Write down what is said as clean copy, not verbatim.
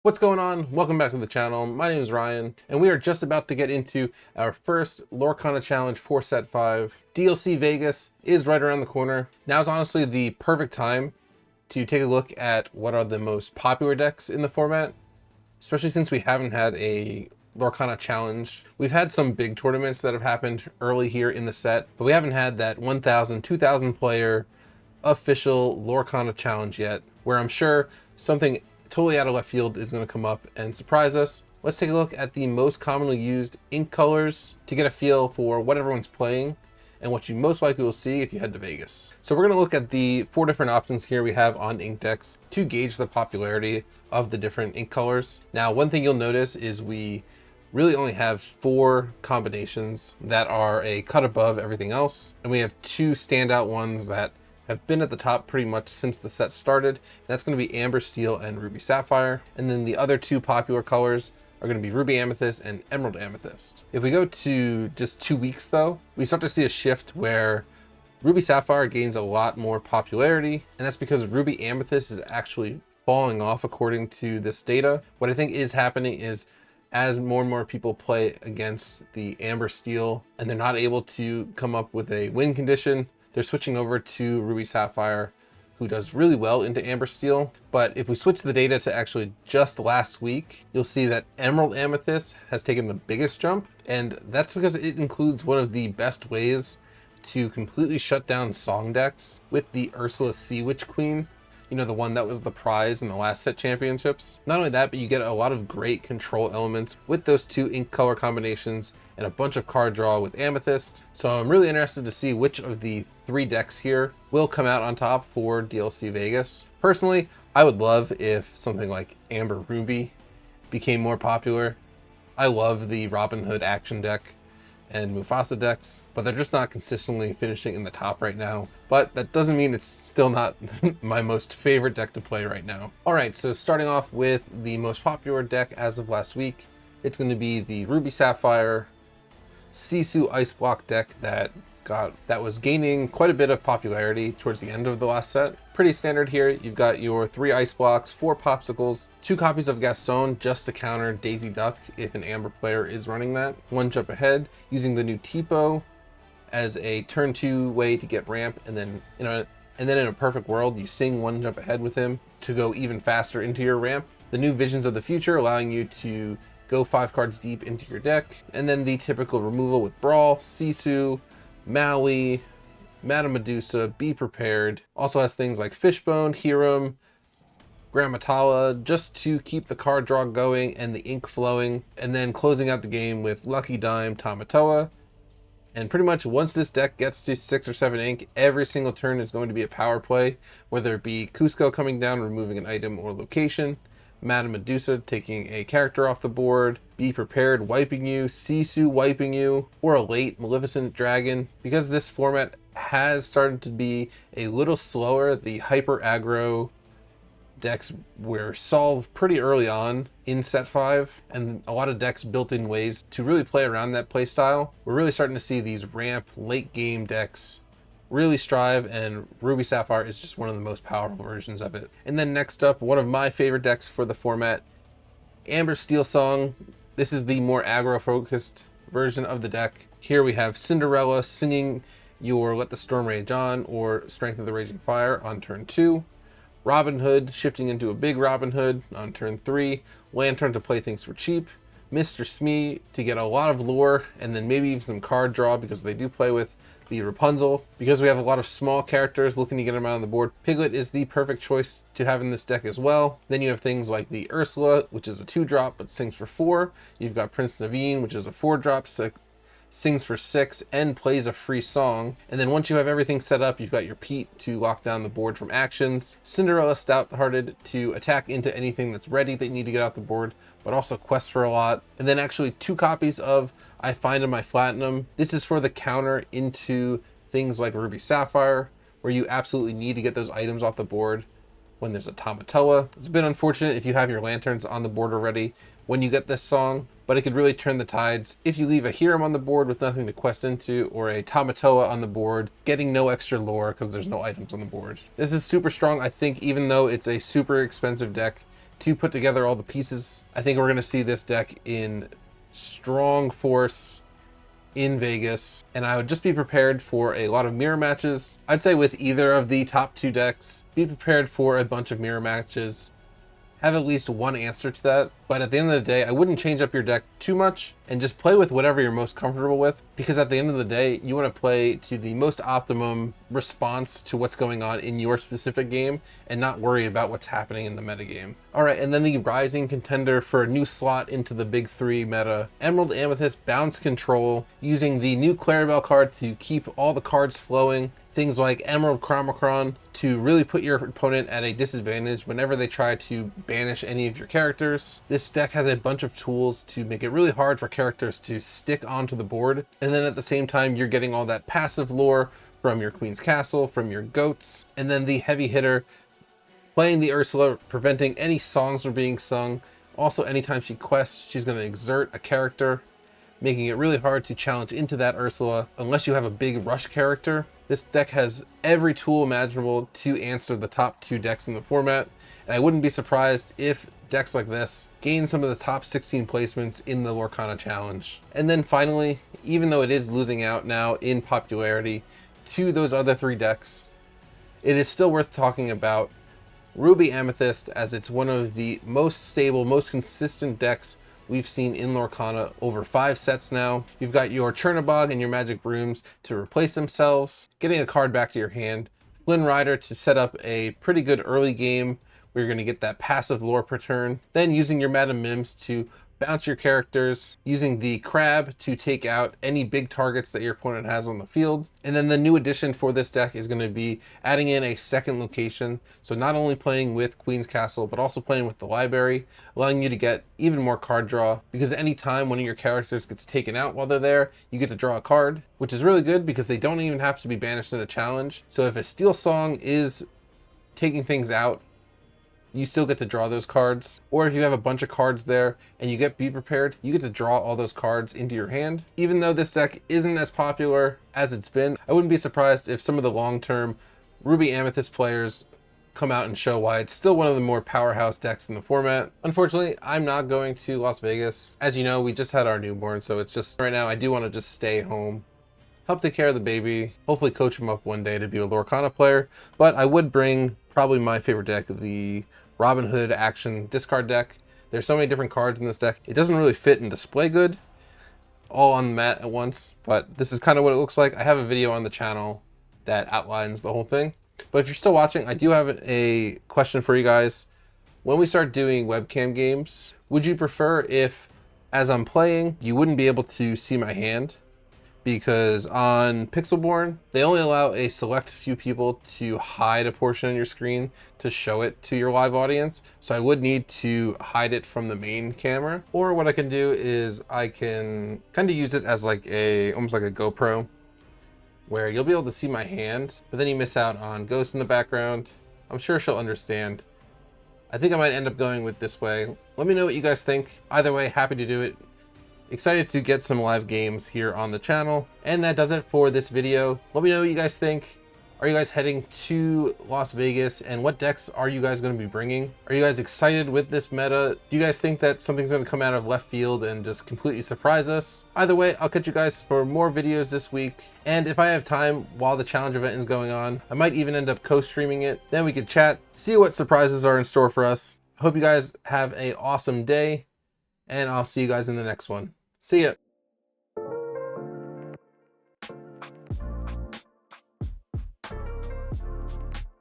What's going on? Welcome back to the channel. My name is Ryan, and we are just about to get into our first Lorcana challenge for set 5. DLC Vegas is right around the corner. Now is honestly the perfect time to take a look at what are the most popular decks in the format, especially since we haven't had a Lorcana challenge. We've had some big tournaments that have happened early here in the set, but we haven't had that 1,000, 2,000 player official Lorcana challenge yet, where I'm sure something totally out of left field is going to come up and surprise us. Let's take a look at the most commonly used ink colors to get a feel for what everyone's playing and what you most likely will see if you head to Vegas. So we're going to look at the 4 different options here we have on ink decks to gauge the popularity of the different ink colors. Now, one thing you'll notice is we really only have 4 combinations that are a cut above everything else, and we have 2 standout ones that have been at the top pretty much since the set started. That's going to be Amber Steel and Ruby Sapphire. And then the other 2 popular colors are going to be Ruby Amethyst and Emerald Amethyst. If we go to just 2 weeks though, we start to see a shift where Ruby Sapphire gains a lot more popularity, and that's because Ruby Amethyst is actually falling off according to this data. What I think is happening is as more and more people play against the Amber Steel and they're not able to come up with a win condition, they're switching over to Ruby Sapphire, who does really well into Amber Steel. But if we switch the data to actually just last week, you'll see that Emerald Amethyst has taken the biggest jump. And that's because it includes one of the best ways to completely shut down song decks with the Ursula Sea Witch Queen. You know, the one that was the prize in the last set championships. Not only that, but you get a lot of great control elements with those 2 ink color combinations and a bunch of card draw with Amethyst. So I'm really interested to see which of the 3 decks here will come out on top for DLC Vegas. Personally, I would love if something like Amber Ruby became more popular. I love the Robin Hood action deck and Mufasa decks, but they're just not consistently finishing in the top right now. But that doesn't mean it's still not my most favorite deck to play right now. All right, so starting off with the most popular deck as of last week, it's going to be the Ruby Sapphire Sisu Ice Block deck that was gaining quite a bit of popularity towards the end of the last set. Pretty standard here. You've got your 3 ice blocks, 4 popsicles, 2 copies of Gaston just to counter Daisy Duck if an Amber player is running that. 1 jump ahead using the new Tipo as a turn 2 way to get ramp, and then in a perfect world you sing 1 jump ahead with him to go even faster into your ramp. The new Visions of the Future allowing you to go 5 cards deep into your deck, and then the typical removal with Brawl, Sisu, Maui, Madame Medusa, Be Prepared. Also has things like Fishbone, Hiram, Grammatala, just to keep the card draw going and the ink flowing. And then closing out the game with Lucky Dime, Tamatoa. And pretty much once this deck gets to 6 or 7 ink, every single turn is going to be a power play, whether it be Cusco coming down, removing an item or location, Madame Medusa taking a character off the board, Be Prepared wiping you, Sisu wiping you, or a late Maleficent Dragon. Because this format has started to be a little slower, the hyper aggro decks were solved pretty early on in set 5, and a lot of decks built in ways to really play around that playstyle. We're really starting to see these ramp late game decks really strive, and Ruby Sapphire is just one of the most powerful versions of it. And then next up, one of my favorite decks for the format, Amber Steel Song. This is the more aggro focused version of the deck. Here we have Cinderella singing your Let the Storm Rage On or Strength of the Raging Fire on turn 2. Robin Hood shifting into a big Robin Hood on turn 3. Lantern to play things for cheap. Mr. Smee to get a lot of lore and then maybe even some card draw because they do play with the Rapunzel. Because we have a lot of small characters looking to get them out on the board, Piglet is the perfect choice to have in this deck as well. Then you have things like the Ursula, which is a 2-drop but sings for 4. You've got Prince Naveen, which is a 4-drop, sings for 6 and plays a free song. And then once you have everything set up, you've got your Pete to lock down the board from actions, Cinderella Stout-Hearted to attack into anything that's ready that you need to get out the board, but also quest for a lot. And then actually 2 copies of I Find in My Platinum. This is for the counter into things like Ruby Sapphire, where you absolutely need to get those items off the board when there's a Tamatoa. It's a bit unfortunate if you have your lanterns on the board already when you get this song, but it could really turn the tides if you leave a Hiram on the board with nothing to quest into, or a Tamatoa on the board, getting no extra lore because there's no items on the board. This is super strong. I think even though it's a super expensive deck, to put together all the pieces. I think we're going to see this deck in strong force in Vegas, and I would just be prepared for a lot of mirror matches. I'd say with either of the top 2 decks, be prepared for a bunch of mirror matches. Have at least one answer to that, but at the end of the day, I wouldn't change up your deck too much and just play with whatever you're most comfortable with, because at the end of the day, you want to play to the most optimum response to what's going on in your specific game and not worry about what's happening in the metagame. All right, and then the rising contender for a new slot into the big 3 meta, Emerald Amethyst Bounce Control, using the new Clarabelle card to keep all the cards flowing. Things like Emerald Chromacron to really put your opponent at a disadvantage whenever they try to banish any of your characters. This deck has a bunch of tools to make it really hard for characters to stick onto the board, and then at the same time you're getting all that passive lore from your Queen's Castle, from your goats, and then the heavy hitter playing the Ursula, preventing any songs from being sung. Also, anytime she quests, she's going to exert a character, making it really hard to challenge into that Ursula unless you have a big rush character. This deck has every tool imaginable to answer the top 2 decks in the format, and I wouldn't be surprised if decks like this gain some of the top 16 placements in the Lorcana challenge. And then finally, even though it is losing out now in popularity to those other 3 decks, it is still worth talking about Ruby Amethyst, as it's one of the most stable, most consistent decks we've seen in Lorcana over 5 sets now. You've got your Chernabog and your Magic Brooms to replace themselves, getting a card back to your hand, Flynn Rider to set up a pretty good early game where you're going to get that passive lore per turn, then using your Madam Mims to bounce your characters, using the Crab to take out any big targets that your opponent has on the field. And then the new addition for this deck is going to be adding in a second location. So not only playing with Queen's Castle, but also playing with the library, allowing you to get even more card draw, because any time one of your characters gets taken out while they're there, you get to draw a card, which is really good because they don't even have to be banished in a challenge. So if a Steel Song is taking things out, you still get to draw those cards. Or if you have a bunch of cards there and you get Be Prepared, you get to draw all those cards into your hand. Even though this deck isn't as popular as it's been, I wouldn't be surprised if some of the long-term Ruby Amethyst players come out and show why it's still one of the more powerhouse decks in the format. Unfortunately, I'm not going to Las Vegas. As you know, we just had our newborn, so it's just right now I do want to just stay home, help take care of the baby, hopefully coach him up one day to be a Lorcana player. But I would bring probably my favorite deck, the Robin Hood Action Discard deck. There's so many different cards in this deck. It doesn't really fit and display good all on the mat at once, but this is kind of what it looks like. I have a video on the channel that outlines the whole thing. But if you're still watching, I do have a question for you guys. When we start doing webcam games, would you prefer if, as I'm playing, you wouldn't be able to see my hand? Because on Pixelborn, they only allow a select few people to hide a portion of your screen to show it to your live audience. So I would need to hide it from the main camera. Or what I can do is I can kind of use it as like almost like a GoPro, where you'll be able to see my hand, but then you miss out on Ghost in the background. I'm sure she'll understand. I think I might end up going with this way. Let me know what you guys think. Either way, happy to do it. Excited to get some live games here on the channel. And that does it for this video. Let me know what you guys think. Are you guys heading to Las Vegas? And what decks are you guys going to be bringing? Are you guys excited with this meta? Do you guys think that something's going to come out of left field and just completely surprise us? Either way, I'll catch you guys for more videos this week. And if I have time while the challenge event is going on, I might even end up co-streaming it. Then we could chat, see what surprises are in store for us. I hope you guys have an awesome day, and I'll see you guys in the next one. See ya.